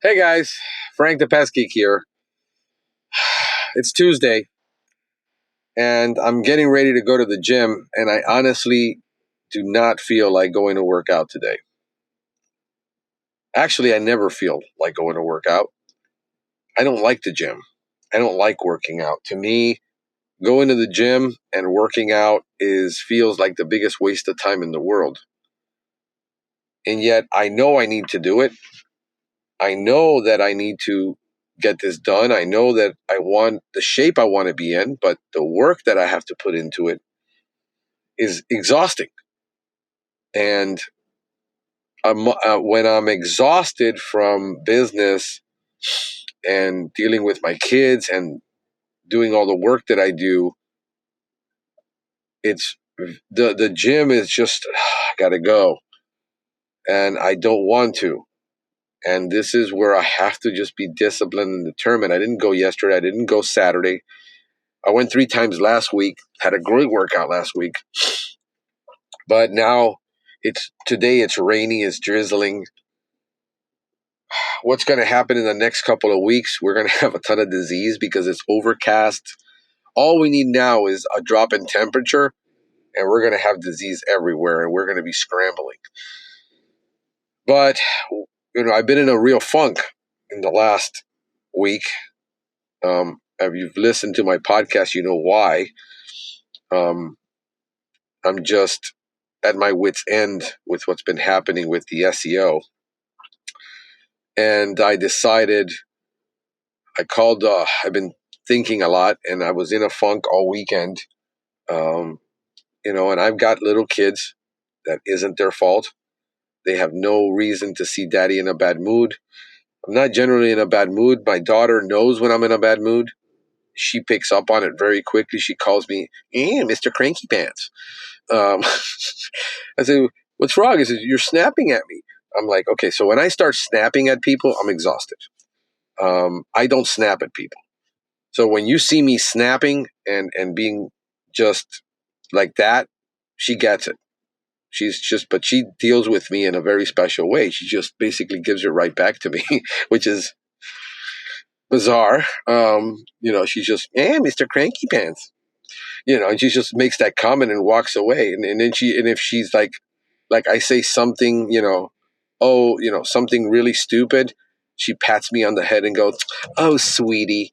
Hey guys, Frank the Pest Geek here. It's Tuesday, and I'm getting ready to go to the gym, and I honestly do not feel like going to work out today. Actually, I never feel like going to work out. I don't like the gym. I don't like working out. To me, going to the gym and working out is feels like the biggest waste of time in the world. And yet, I know I need to do it. I know that I need to get this done. I know that I want the shape I want to be in, but the work that I have to put into it is exhausting. And when I'm exhausted from business and dealing with my kids and doing all the work that I do, it's the gym is just I gotta go, and I don't want to. And this is where I have to just be disciplined and determined. I didn't go yesterday. I didn't go Saturday. I went 3 times last week. Had a great workout last week, but now today. It's rainy. It's drizzling. What's going to happen in the next couple of weeks? We're going to have a ton of disease because it's overcast. All we need now is a drop in temperature, and we're going to have disease everywhere, and we're going to be scrambling. But I've been in a real funk in the last week. If you've listened to my podcast, you know why. I'm just at my wit's end with what's been happening with the SEO. And I decided, I've been thinking a lot, and I was in a funk all weekend. And I've got little kids. That isn't their fault. They have no reason to see daddy in a bad mood. I'm not generally in a bad mood. My daughter knows when I'm in a bad mood. She picks up on it very quickly. She calls me, Mr. Cranky Pants. I say, what's wrong? He says, you're snapping at me. I'm like, okay, so when I start snapping at people, I'm exhausted. I don't snap at people. So when you see me snapping and being just like that, she gets it. But she deals with me in a very special way. She just basically gives it right back to me, which is bizarre. She's just, Mr. Cranky Pants. And she just makes that comment and walks away. And then if she's like I say something, something really stupid, she pats me on the head and goes, oh, sweetie.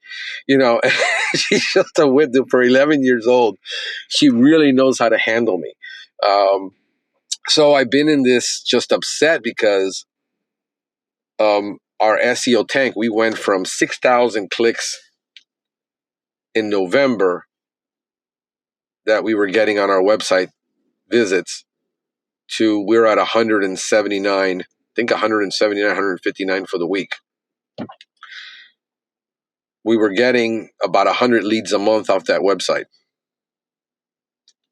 She's just a widow for 11 years old. She really knows how to handle me. So I've been in this just upset because our SEO tank, we went from 6,000 clicks in November that we were getting on our website visits to we're at 179, I think 179, 159 for the week. We were getting about 100 leads a month off that website.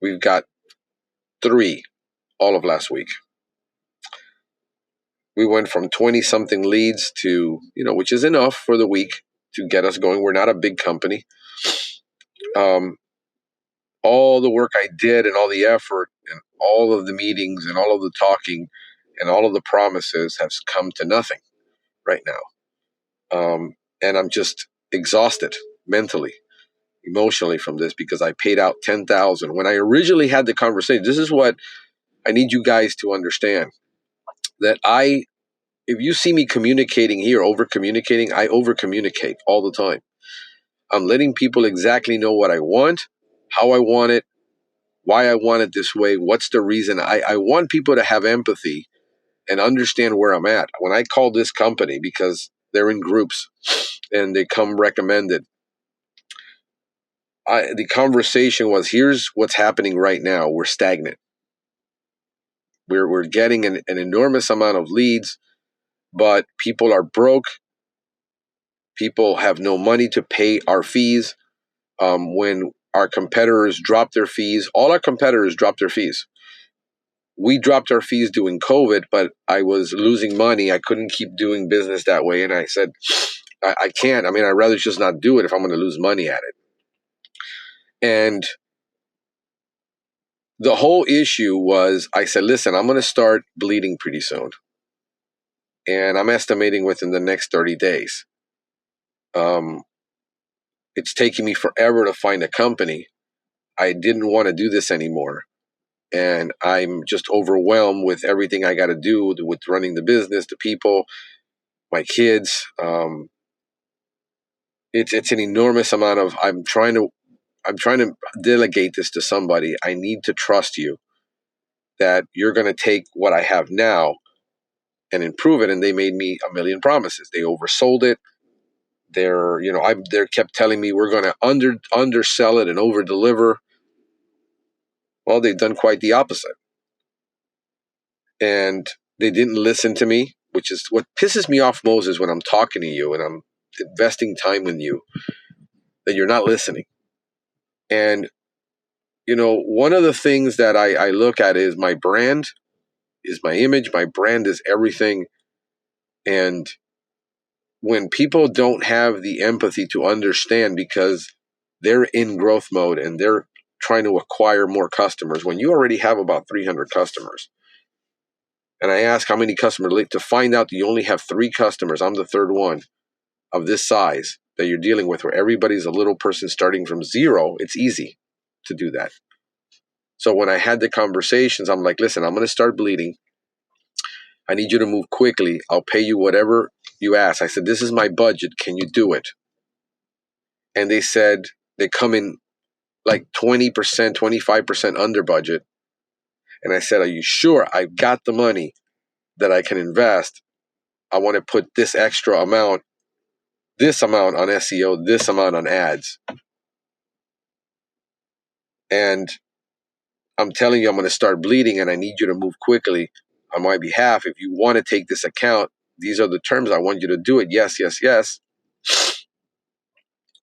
We've got 3 all of last week. We went from 20-something leads to, which is enough for the week to get us going. We're not a big company. All the work I did and all the effort and all of the meetings and all of the talking and all of the promises has come to nothing right now. And I'm just exhausted mentally, emotionally from this because I paid out $10,000. When I originally had the conversation, this is what I need you guys to understand, that if you see me communicating here, over-communicating, I over-communicate all the time. I'm letting people exactly know what I want, how I want it, why I want it this way, what's the reason. I want people to have empathy and understand where I'm at. When I call this company, because they're in groups and they come recommended, the conversation was, here's what's happening right now. We're stagnant. We're getting an enormous amount of leads, but people are broke. People have no money to pay our fees. When our competitors drop their fees, all our competitors drop their fees. We dropped our fees during COVID, but I was losing money. I couldn't keep doing business that way. And I said, I can't. I'd rather just not do it if I'm going to lose money at it. And the whole issue was, I said, listen, I'm going to start bleeding pretty soon. and I'm estimating within the next 30 days. It's taking me forever to find a company. I didn't want to do this anymore. And I'm just overwhelmed with everything I got to do with running the business, the people, my kids. It's an enormous amount of. I'm trying to delegate this to somebody. I need to trust you that you're going to take what I have now and improve it. And they made me a million promises. They oversold it. They kept telling me we're going to undersell it and over deliver. Well, they've done quite the opposite. And they didn't listen to me, which is what pisses me off most, is when I'm talking to you and I'm investing time with you, that you're not listening. And, one of the things that I look at is my brand, is my image. My brand is everything. And when people don't have the empathy to understand because they're in growth mode and they're trying to acquire more customers, when you already have about 300 customers, and I ask how many customers, to find out that you only have 3 customers, I'm the third one of this size that you're dealing with, where everybody's a little person starting from zero, it's easy to do that. So when I had the conversations, I'm like, listen, I'm going to start bleeding. I need you to move quickly. I'll pay you whatever you ask. I said, this is my budget. Can you do it? And they said they come in like 20%, 25% under budget. And I said, are you sure? I've got the money that I can invest. I want to put this amount on SEO, this amount on ads. And I'm telling you, I'm going to start bleeding and I need you to move quickly on my behalf. If you want to take this account, these are the terms. I want you to do it. Yes, yes, yes.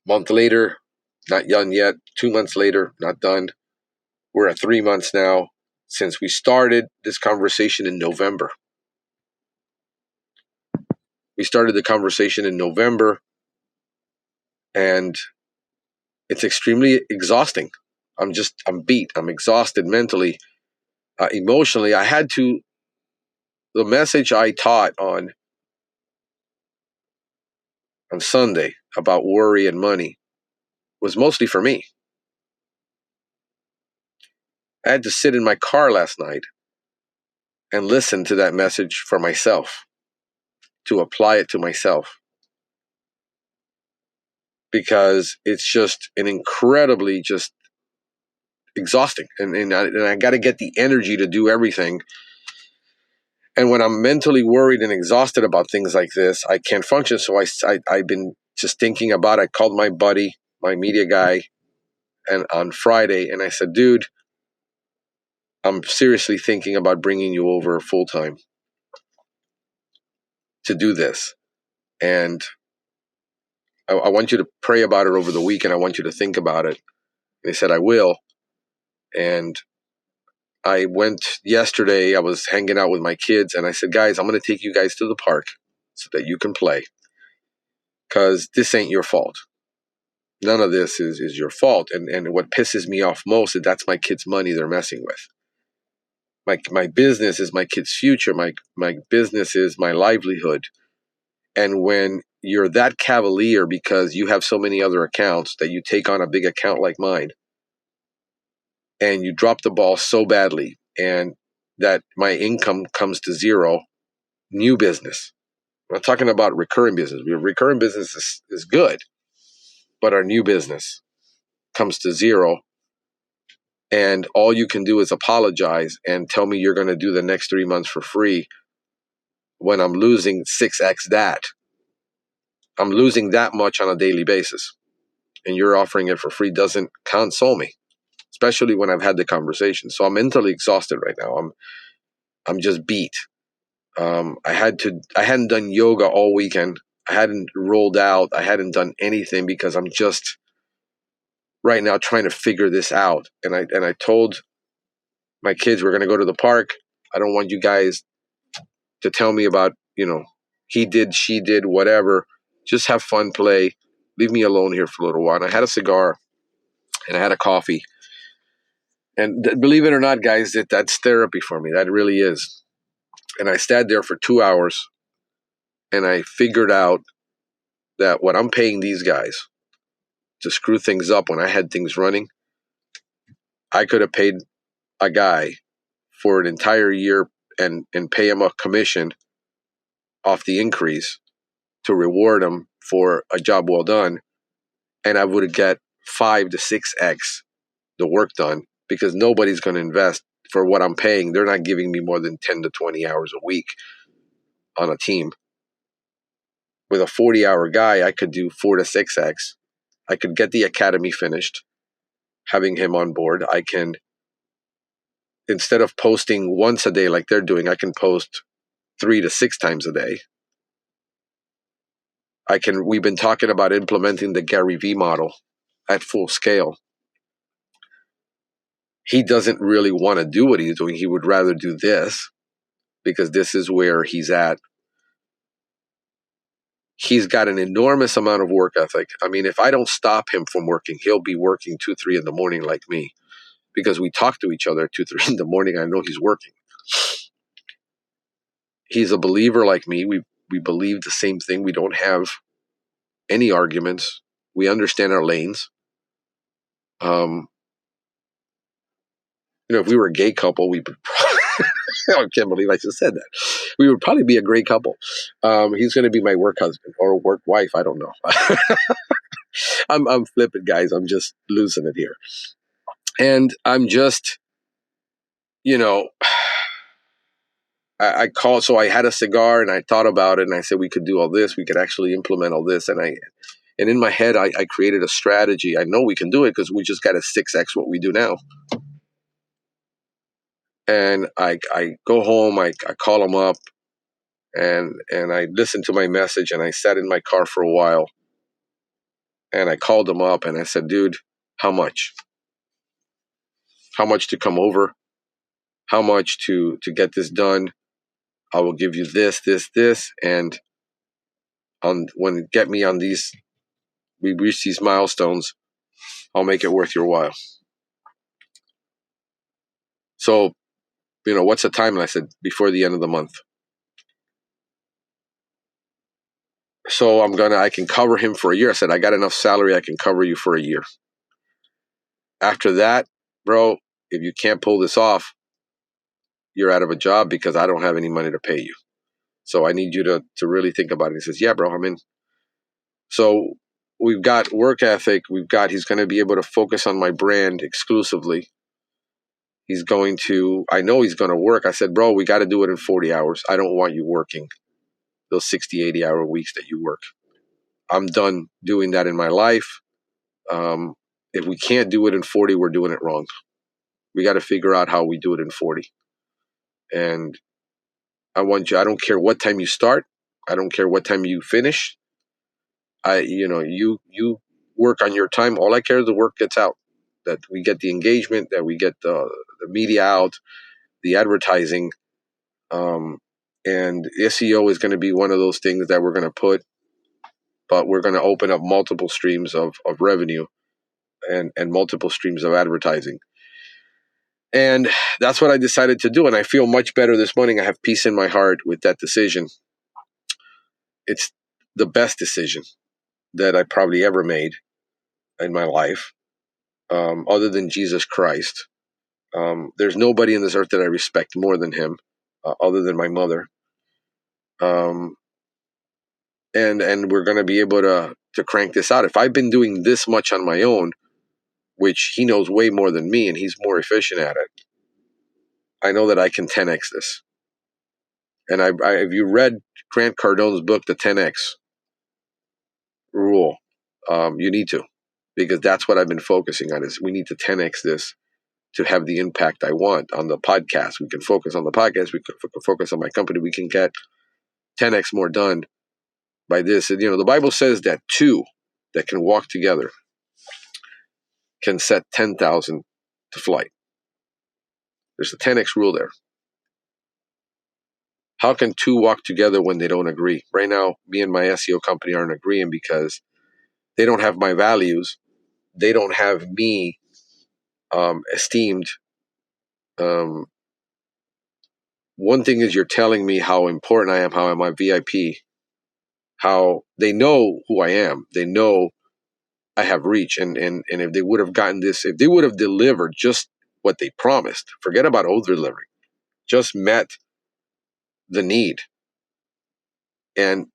Month later, not done yet. 2 months later, not done. We're at 3 months now since we started this conversation in November. We started the conversation in November, and it's extremely exhausting. I'm beat. I'm exhausted mentally, emotionally. The message I taught on Sunday about worry and money was mostly for me. I had to sit in my car last night and listen to that message for myself, to apply it to myself, because it's just an incredibly just exhausting. And I got to get the energy to do everything. And when I'm mentally worried and exhausted about things like this, I can't function. So I've been just thinking about it. I called my buddy, my media guy, and on Friday, and I said, dude, I'm seriously thinking about bringing you over full time to do this. And I want you to pray about it over the weekend. I want you to think about it. And he said, I will. And I went yesterday, I was hanging out with my kids, and I said, guys, I'm going to take you guys to the park so that you can play, because this ain't your fault. None of this is your fault. And what pisses me off most is that's my kids' money they're messing with. My business is my kids' future. My business is my livelihood. And when you're that cavalier because you have so many other accounts that you take on a big account like mine, and you drop the ball so badly, and that my income comes to zero, new business. I'm not talking about recurring business. Recurring business is good, but our new business comes to zero, and all you can do is apologize and tell me you're going to do the next 3 months for free when I'm losing 6x that. I'm losing that much on a daily basis, and you're offering it for free doesn't console me, especially when I've had the conversation. So I'm mentally exhausted right now. I'm just beat. I hadn't done yoga all weekend. I hadn't rolled out. I hadn't done anything because I'm just right now trying to figure this out. And I told my kids we're going to go to the park. I don't want you guys to tell me about, he did, she did, whatever. Just have fun, play. Leave me alone here for a little while. And I had a cigar and I had a coffee. And believe it or not, guys, that's therapy for me. That really is. And I sat there for 2 hours and I figured out that what I'm paying these guys to screw things up when I had things running, I could have paid a guy for an entire year and pay him a commission off the increase to reward him for a job well done, and I would get 5 to 6x the work done, because nobody's going to invest for what I'm paying. They're not giving me more than 10 to 20 hours a week on a team. With a 40-hour guy, I could do 4 to 6x. I could get the academy finished, having him on board. I can, instead of posting once a day like they're doing, I can post 3 to 6 times a day. We've been talking about implementing the Gary V model at full scale. He doesn't really want to do what he's doing. He would rather do this because this is where he's at. He's got an enormous amount of work ethic. I mean, if I don't stop him from working, he'll be working 2, 3 in the morning like me, because we talk to each other at 2, 3 in the morning. I know he's working. He's a believer like me. We believe the same thing. We don't have any arguments. We understand our lanes. If we were a gay couple, we would I can't believe I just said that. We would probably be a great couple. He's going to be my work husband or work wife. I don't know. I'm flipping, guys. I'm just losing it here. And I'm just, I called, so I had a cigar and I thought about it and I said, we could do all this. We could actually implement all this. And in my head, I created a strategy. I know we can do it because we just got to 6x what we do now. And I go home, I call him up, and I listened to my message, and I sat in my car for a while, and I called him up, and I said, dude, how much? How much to come over? How much to get this done? I will give you this, and get me on these, we reach these milestones, I'll make it worth your while. So, what's the time? And I said, before the end of the month. So I can cover him for a year. I said, I got enough salary, I can cover you for a year. After that, bro, if you can't pull this off, you're out of a job because I don't have any money to pay you. So I need you to really think about it. He says, yeah, bro, I'm in. So we've got work ethic. He's going to be able to focus on my brand exclusively. I know he's going to work. I said, bro, we got to do it in 40 hours. I don't want you working those 60, 80-hour weeks that you work. I'm done doing that in my life. If we can't do it in 40, we're doing it wrong. We got to figure out how we do it in 40. And I don't care what time you start. I don't care what time you finish. You work on your time. All I care is the work gets out, that we get the engagement, that we get the media out, the advertising. And SEO is going to be one of those things that we're going to put, but we're going to open up multiple streams of revenue and multiple streams of advertising. And that's what I decided to do. And I feel much better this morning. I have peace in my heart with that decision. It's the best decision that I probably ever made in my life, other than Jesus Christ. There's nobody in this earth that I respect more than him, other than my mother. And we're going to be able to crank this out. If I've been doing this much on my own, which he knows way more than me, and he's more efficient at it, I know that I can 10x this. And if you read Grant Cardone's book, The 10x Rule, you need to, because that's what I've been focusing on. Is we need to 10x this to have the impact I want on the podcast. We can focus on the podcast. We can focus on my company. We can get 10x more done by this. And, the Bible says that two that can walk together can set 10,000 to flight. There's a 10x rule there. How can two walk together when they don't agree? Right now, me and my SEO company aren't agreeing because they don't have my values. They don't have me esteemed. One thing is, you're telling me how important I am, how I'm a VIP. how they know who I am. They know I have reach. And if they would have gotten this, if they would have delivered just what they promised, forget about over delivering, just met the need and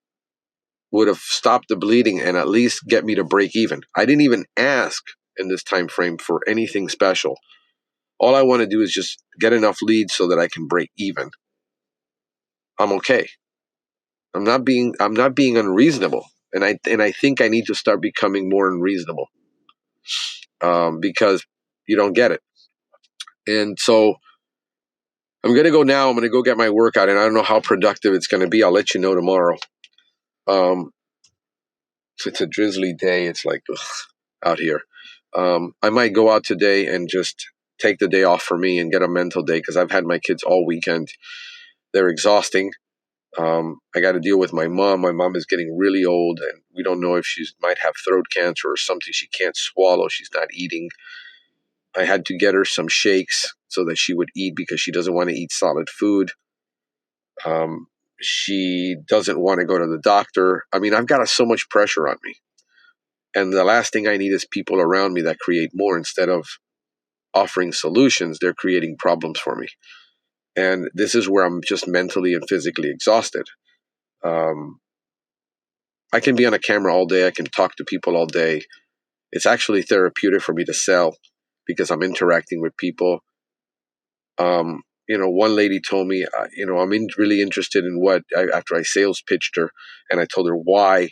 would have stopped the bleeding and at least get me to break even. I didn't even ask in this time frame for anything special. All I want to do is just get enough leads so that I can break even. I'm okay. I'm not being unreasonable. And I think I need to start becoming more unreasonable, because you don't get it. And so I'm going to go now. I'm going to go get my workout, and I don't know how productive it's going to be. I'll let you know tomorrow. Um, it's a drizzly day. It's like out here. I might go out today and just take the day off for me and get a mental day, because I've had my kids all weekend. They're exhausting. I got to deal with my mom. My mom is getting really old, and we don't know if she might have throat cancer or something she can't swallow. She's not eating. I had to get her some shakes so that she would eat, because she doesn't want to eat solid food. She doesn't want to go to the doctor. I mean, I've got so much pressure on me. And the last thing I need is people around me that create more. Instead of offering solutions, they're creating problems for me. And this is where I'm just mentally and physically exhausted. Um, I can be on a camera all day. I can talk to people all day. It's actually therapeutic for me to sell, because I'm interacting with people. One lady told me, I'm really interested in after I sales pitched her, and I told her why.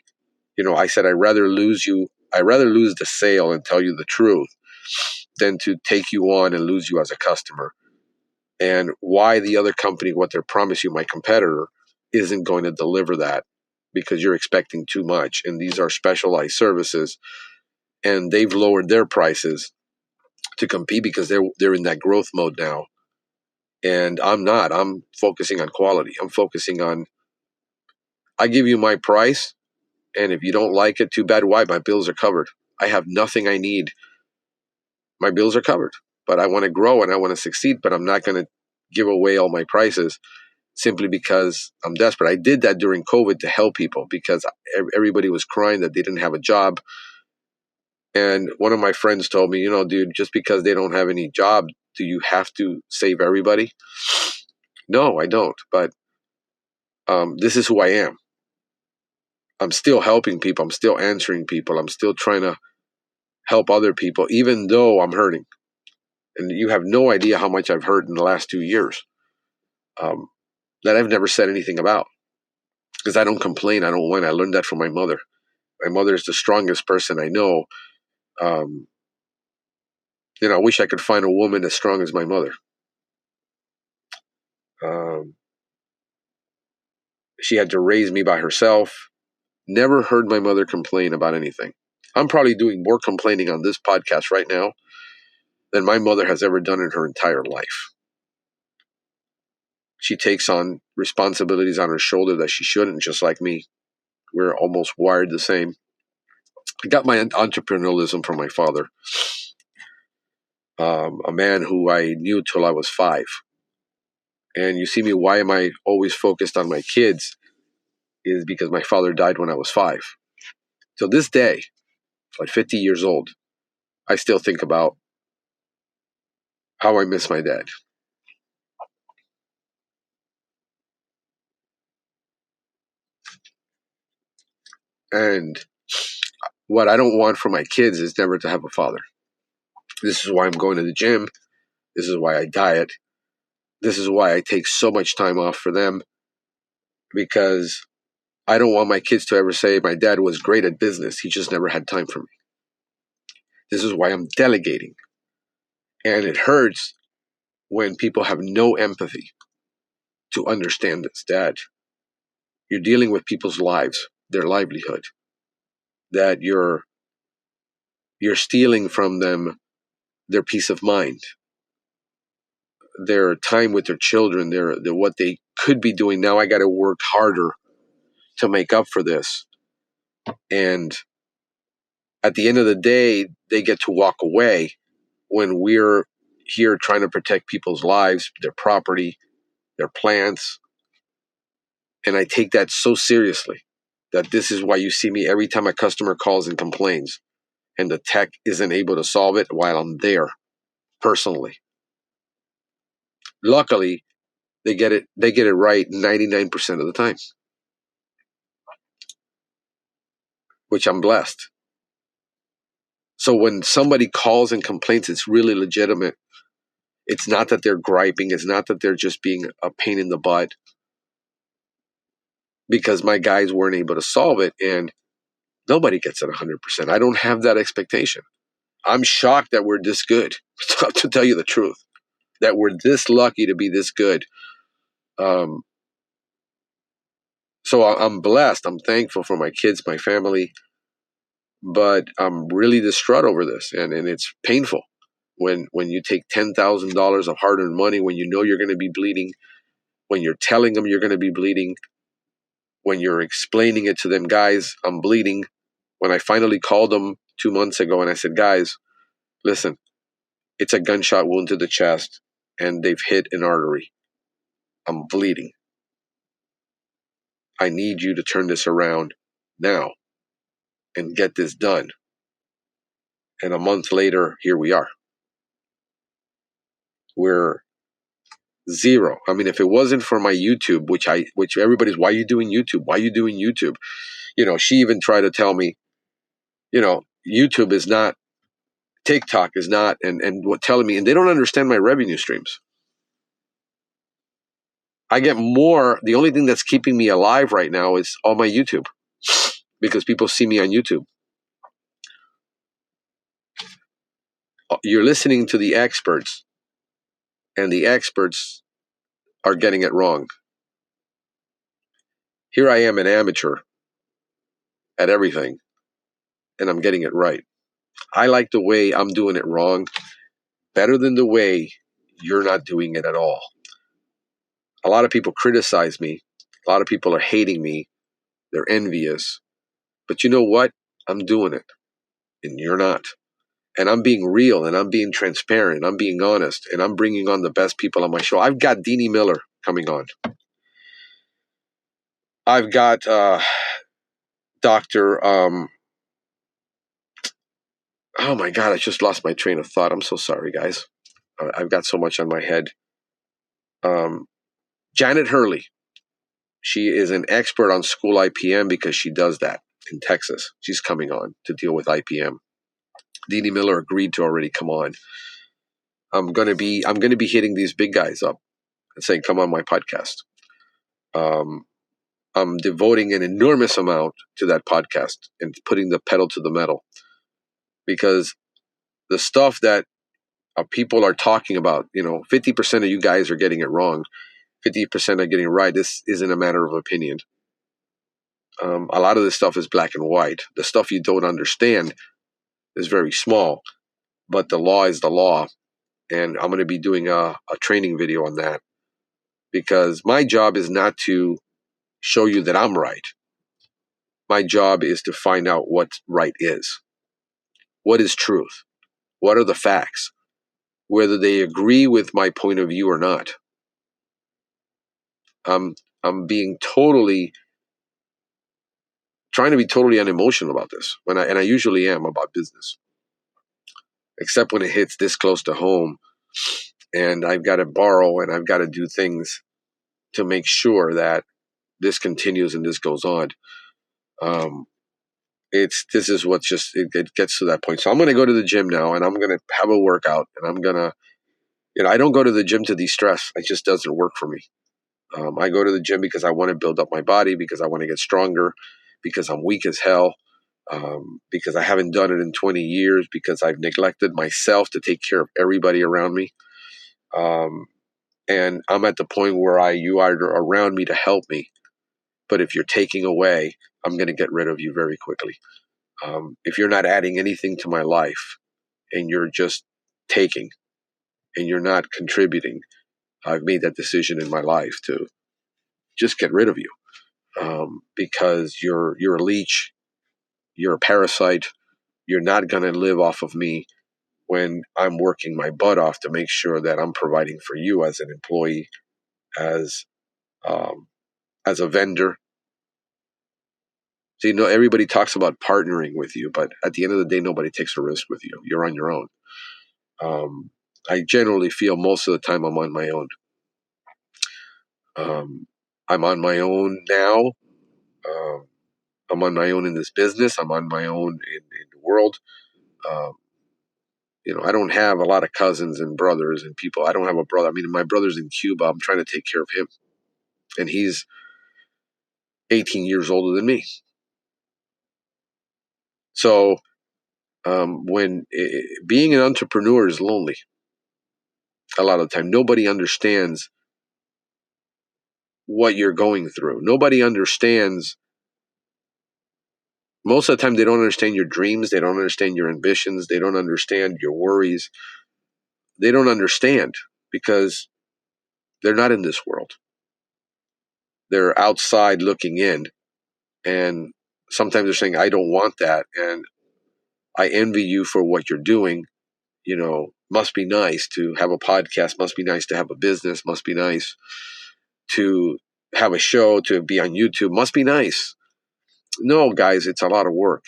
I said, I'd rather lose the sale and tell you the truth than to take you on and lose you as a customer. And why the other company, what they're promising you, my competitor, isn't going to deliver that, because you're expecting too much. And these are specialized services, and they've lowered their prices to compete because they're in that growth mode now. And I'm not. I'm focusing on quality. I'm focusing on, I give you my price, and if you don't like it, too bad. Why? My bills are covered. I have nothing I need. My bills are covered. But I want to grow and I want to succeed, but I'm not going to give away all my prices simply because I'm desperate. I did that during COVID to help people, because everybody was crying that they didn't have a job. And one of my friends told me, dude, just because they don't have any job, do you have to save everybody? No, I don't. But this is who I am. I'm still helping people. I'm still answering people. I'm still trying to help other people, even though I'm hurting. And you have no idea how much I've hurt in the last 2 years, that I've never said anything about, because I don't complain. I don't whine. I learned that from my mother. My mother is the strongest person I know. Um, I wish I could find a woman as strong as my mother. Um, she had to raise me by herself. Never heard my mother complain about anything. I'm probably doing more complaining on this podcast right now than my mother has ever done in her entire life. She takes on responsibilities on her shoulder that she shouldn't, just like me. We're almost wired the same. I got my entrepreneurialism from my father, a man who I knew till I was 5. And you see me, why am I always focused on my kids? Is because my father died when I was 5. So this day, at 50 years old, I still think about how I miss my dad. And what I don't want for my kids is never to have a father. This is why I'm going to the gym. This is why I diet. This is why I take so much time off for them, because I don't want my kids to ever say my dad was great at business. He just never had time for me. This is why I'm delegating. And it hurts when people have no empathy to understand this. Dad, you're dealing with people's lives, their livelihood, that you're stealing from them their peace of mind, their time with their children, their what they could be doing. Now I got to work harder to make up for this. And at the end of the day, they get to walk away when we're here trying to protect people's lives, their property, their plants. And I take that so seriously. that this is why you see me every time a customer calls and complains and the tech isn't able to solve it while I'm there personally. Luckily, they get it right 99% of the time, which I'm blessed. So when somebody calls and complains, it's really legitimate. It's not that they're griping. It's not that they're just being a pain in the butt because my guys weren't able to solve it, and nobody gets it 100%. I don't have that expectation. I'm shocked that we're this good, to tell you the truth, that we're this lucky to be this good. Um, so I'm blessed. I'm thankful for my kids, my family, but I'm really distraught over this, and it's painful when you take $10,000 of hard-earned money, when you know you're going to be bleeding, when you're telling them you're going to be bleeding, when you're explaining it to them, guys, I'm bleeding. When I finally called them 2 months ago and I said, guys, listen, it's a gunshot wound to the chest and they've hit an artery. I'm bleeding. I need you to turn this around now and get this done. And a month later, here we are. We're zero. I mean, if it wasn't for my YouTube, which everybody's, why are you doing YouTube? Why are you doing YouTube? She even tried to tell me, YouTube is not, TikTok is not, and what telling me, and they don't understand my revenue streams. I get more. The only thing that's keeping me alive right now is all my YouTube, because people see me on YouTube. You're listening to the experts, and the experts are getting it wrong. Here I am, an amateur at everything, and I'm getting it right. I like the way I'm doing it wrong better than the way you're not doing it at all. A lot of people criticize me. A lot of people are hating me. They're envious. But you know what? I'm doing it, and you're not. And I'm being real, and I'm being transparent, and I'm being honest, and I'm bringing on the best people on my show. I've got Deanie Miller coming on. I've got Dr. Oh my God, I just lost my train of thought. I'm so sorry, guys. I've got so much on my head. Janet Hurley. She is an expert on school IPM because she does that in Texas. She's coming on to deal with IPM. Deanie Miller agreed to already come on. I'm gonna be hitting these big guys up and saying, "Come on my podcast." I'm devoting an enormous amount to that podcast and putting the pedal to the metal, because the stuff that people are talking about, 50% of you guys are getting it wrong, 50% are getting it right. This isn't a matter of opinion. A lot of this stuff is black and white. The stuff you don't understand is very small, but the law is the law. And I'm going to be doing a training video on that, because my job is not to show you that I'm right. My job is to find out what right is. What is truth? What are the facts? Whether they agree with my point of view or not. I'm being trying to be totally unemotional about this, and I usually am about business, except when it hits this close to home, and I've got to borrow and I've got to do things to make sure that this continues and this goes on. This is what's just, it gets to that point. So I'm going to go to the gym now, and I'm going to have a workout, and I'm going to, I don't go to the gym to de-stress. It just doesn't work for me. I go to the gym because I want to build up my body, because I want to get stronger, because I'm weak as hell, because I haven't done it in 20 years, because I've neglected myself to take care of everybody around me. And I'm at the point where you are around me to help me. But if you're taking away, I'm going to get rid of you very quickly. If you're not adding anything to my life and you're just taking and you're not contributing, I've made that decision in my life to just get rid of you, because you're a leech, you're a parasite. You're not going to live off of me when I'm working my butt off to make sure that I'm providing for you as an employee, as a vendor, So, everybody talks about partnering with you, but at the end of the day, nobody takes a risk with you. You're on your own. I generally feel most of the time I'm on my own. I'm on my own now. Um, I'm on my own in this business. I'm on my own in the world. Um, I don't have a lot of cousins and brothers and people. I don't have a brother. I mean, my brother's in Cuba. I'm trying to take care of him. And he's 18 years older than me. So when being an entrepreneur is lonely, a lot of the time, nobody understands what you're going through. Nobody understands. Most of the time, they don't understand your dreams. They don't understand your ambitions. They don't understand your worries. They don't understand because they're not in this world. They're outside looking in. And sometimes they're saying, I don't want that. And I envy you for what you're doing. Must be nice to have a podcast, must be nice to have a business, must be nice to have a show, to be on YouTube, must be nice. No, guys, it's a lot of work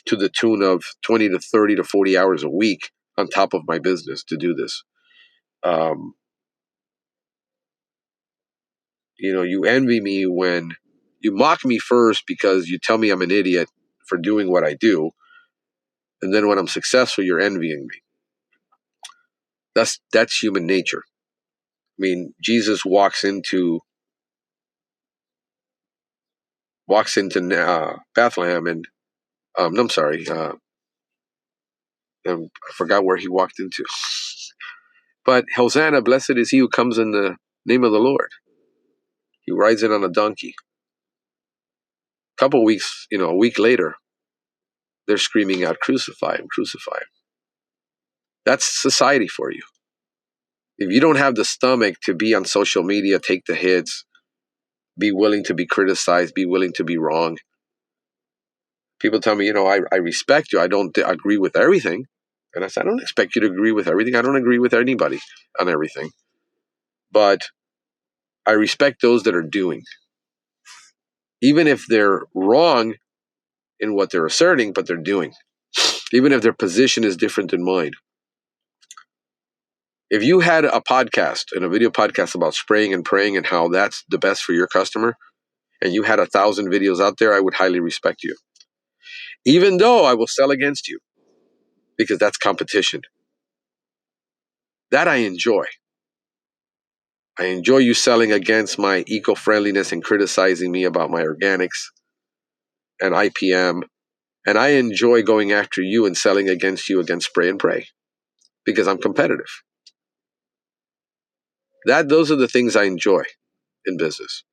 to the tune of 20 to 30 to 40 hours a week on top of my business to do this. You envy me when you mock me first because you tell me I'm an idiot for doing what I do. And then when I'm successful, you're envying me. That's human nature. I mean, Jesus walks into Bethlehem, and I'm sorry, I forgot where he walked into. But Hosanna, blessed is he who comes in the name of the Lord. He rides in on a donkey. A week later, they're screaming out, crucify him, crucify him. That's society for you. If you don't have the stomach to be on social media, take the hits, be willing to be criticized, be willing to be wrong. People tell me, I respect you. I don't agree with everything. And I said, I don't expect you to agree with everything. I don't agree with anybody on everything. But I respect those that are doing. Even if they're wrong in what they're asserting, but they're doing. Even if their position is different than mine. If you had a podcast and a video podcast about spraying and praying and how that's the best for your customer, and you had 1,000 videos out there, I would highly respect you. Even though I will sell against you, because that's competition. That I enjoy. I enjoy you selling against my eco-friendliness and criticizing me about my organics and IPM. And I enjoy going after you and selling against you against spray and pray because I'm competitive. Those are the things I enjoy in business.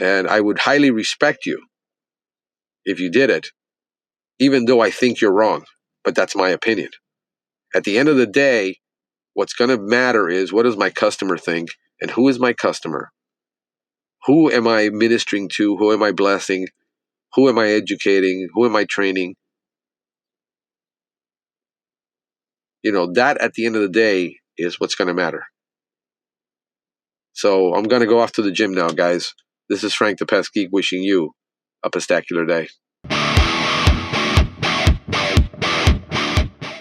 And I would highly respect you if you did it, even though I think you're wrong. But that's my opinion. At the end of the day, what's going to matter is what does my customer think and who is my customer? Who am I ministering to? Who am I blessing? Who am I educating? Who am I training? That at the end of the day is what's going to matter. So I'm going to go off to the gym now, guys. This is Frank the Pest Geek wishing you a pestacular day.